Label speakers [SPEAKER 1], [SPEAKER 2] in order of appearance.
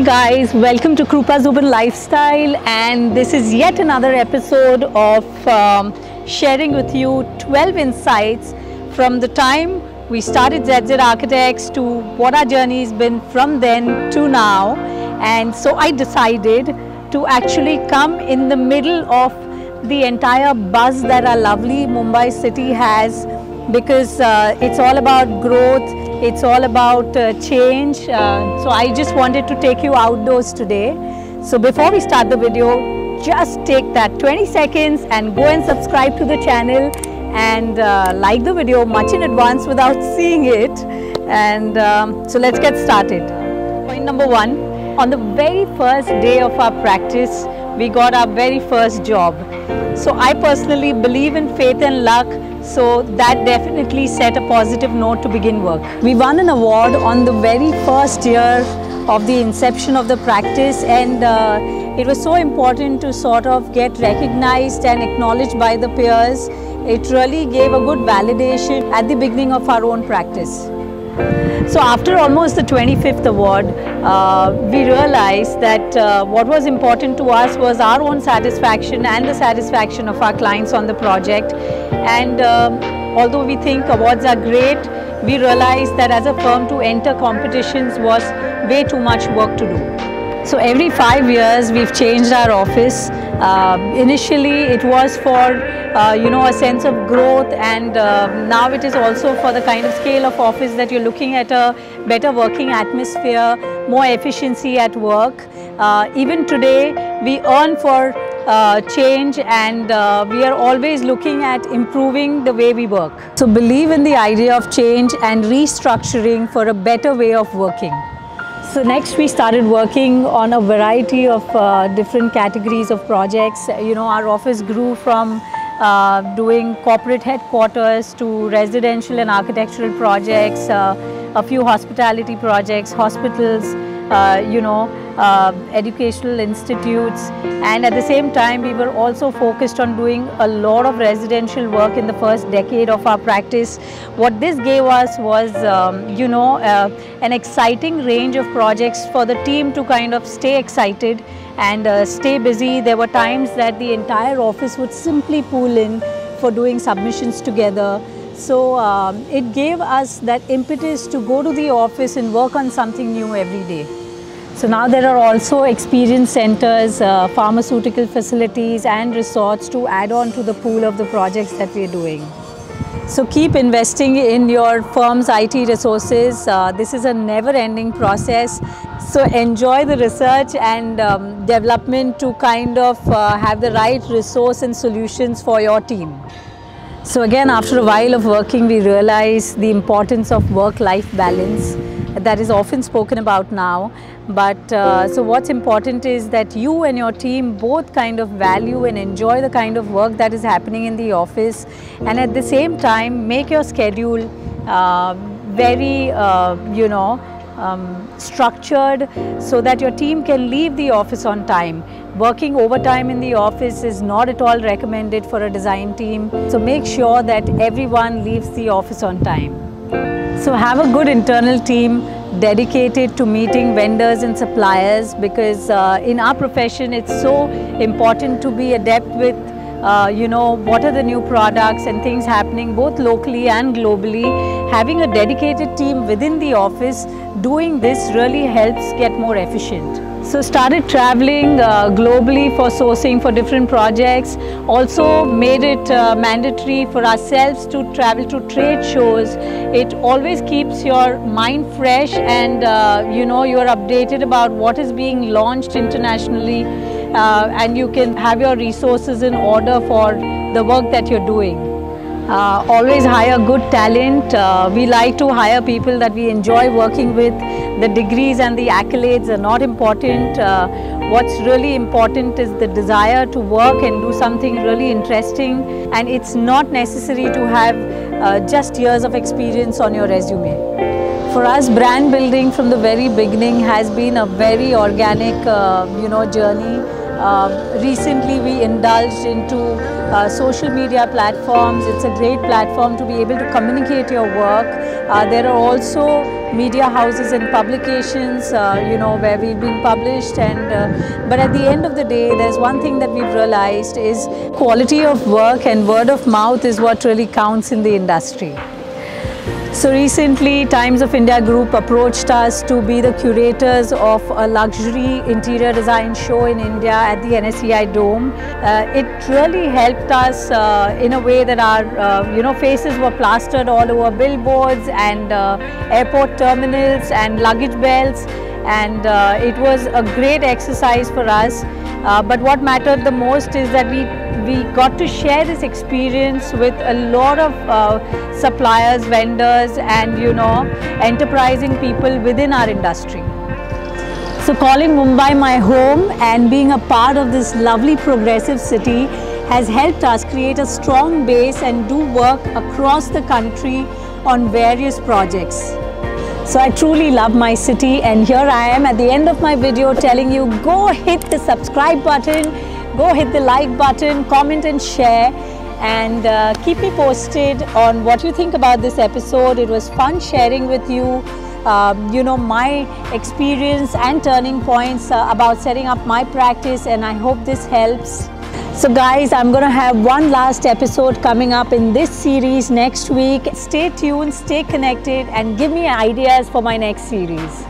[SPEAKER 1] guys, welcome to Krupa Zubin Lifestyle, and this is yet another episode of sharing with you 12 insights from the time we started ZZ Architects to what our journey has been from then to now. And so I decided to actually come in the middle of the entire buzz that our lovely Mumbai city has, because it's all about growth, it's all about change. So I just wanted to take you outdoors today. So before we start the video, just take that 20 seconds and go and subscribe to the channel and like the video much in advance without seeing it. And so let's get started. Point number one, on the very first day of our practice, we got our very first job. So I personally believe in faith and luck, so that definitely set a positive note to begin work. We won an award on the very first year of the inception of the practice, and it was so important to sort of get recognized and acknowledged by the peers. It really gave a good validation at the beginning of our own practice. So after almost the 25th award, we realized that what was important to us was our own satisfaction and the satisfaction of our clients on the project. And although we think awards are great, we realized that as a firm to enter competitions was way too much work to do. So every 5 years we've changed our office. Initially it was for a sense of growth, and now it is also for the kind of scale of office that you're looking at, a better working atmosphere, more efficiency at work. Even today we earn for change, and we are always looking at improving the way we work. So believe in the idea of change and restructuring for a better way of working. So next we started working on a variety of different categories of projects. Our office grew from doing corporate headquarters to residential and architectural projects, a few hospitality projects, hospitals, educational institutes, and at the same time we were also focused on doing a lot of residential work in the first decade of our practice. What this gave us was an exciting range of projects for the team to kind of stay excited and stay busy. There were times that the entire office would simply pool in for doing submissions together. So it gave us that impetus to go to the office and work on something new every day. So now there are also experience centers, pharmaceutical facilities and resorts to add on to the pool of the projects that we are doing. So keep investing in your firm's IT resources. This is a never-ending process. So enjoy the research and development to kind of have the right resource and solutions for your team. So again, after a while of working, we realize the importance of work-life balance that is often spoken about now. But so what's important is that you and your team both kind of value and enjoy the kind of work that is happening in the office, and at the same time make your schedule very structured so that your team can leave the office on time. Working overtime in the office is not at all recommended for a design team. So make sure that everyone leaves the office on time. So have a good internal team dedicated to meeting vendors and suppliers, because in our profession it's so important to be adept with what are the new products and things happening both locally and globally. Having a dedicated team within the office doing this really helps get more efficient. So started traveling globally for sourcing for different projects. Also made it mandatory for ourselves to travel to trade shows. It always keeps your mind fresh, and you are updated about what is being launched internationally, and you can have your resources in order for the work that you're doing. Always hire good talent. We like to hire people that we enjoy working with. The degrees and the accolades are not important. What's really important is the desire to work and do something really interesting, and it's not necessary to have just years of experience on your resume. For us, brand building from the very beginning has been a very organic journey. Recently we indulged into social media platforms. It's a great platform to be able to communicate your work. There are also media houses and publications, where we've been published, and but at the end of the day, there's one thing that we've realized is quality of work and word of mouth is what really counts in the industry. So recently, Times of India Group approached us to be the curators of a luxury interior design show in India at the NSCI Dome. It really helped us in a way that our faces were plastered all over billboards and airport terminals and luggage belts, and it was a great exercise for us. But what mattered the most is that we got to share this experience with a lot of suppliers, vendors, and enterprising people within our industry. So calling Mumbai my home and being a part of this lovely progressive city has helped us create a strong base and do work across the country on various projects. So I truly love my city, and here I am at the end of my video telling you, go hit the subscribe button, go hit the like button, comment and share, and keep me posted on what you think about this episode. It was fun sharing with you, my experience and turning points about setting up my practice, and I hope this helps. So guys, I'm going to have one last episode coming up in this series next week. Stay tuned, stay connected, and give me ideas for my next series.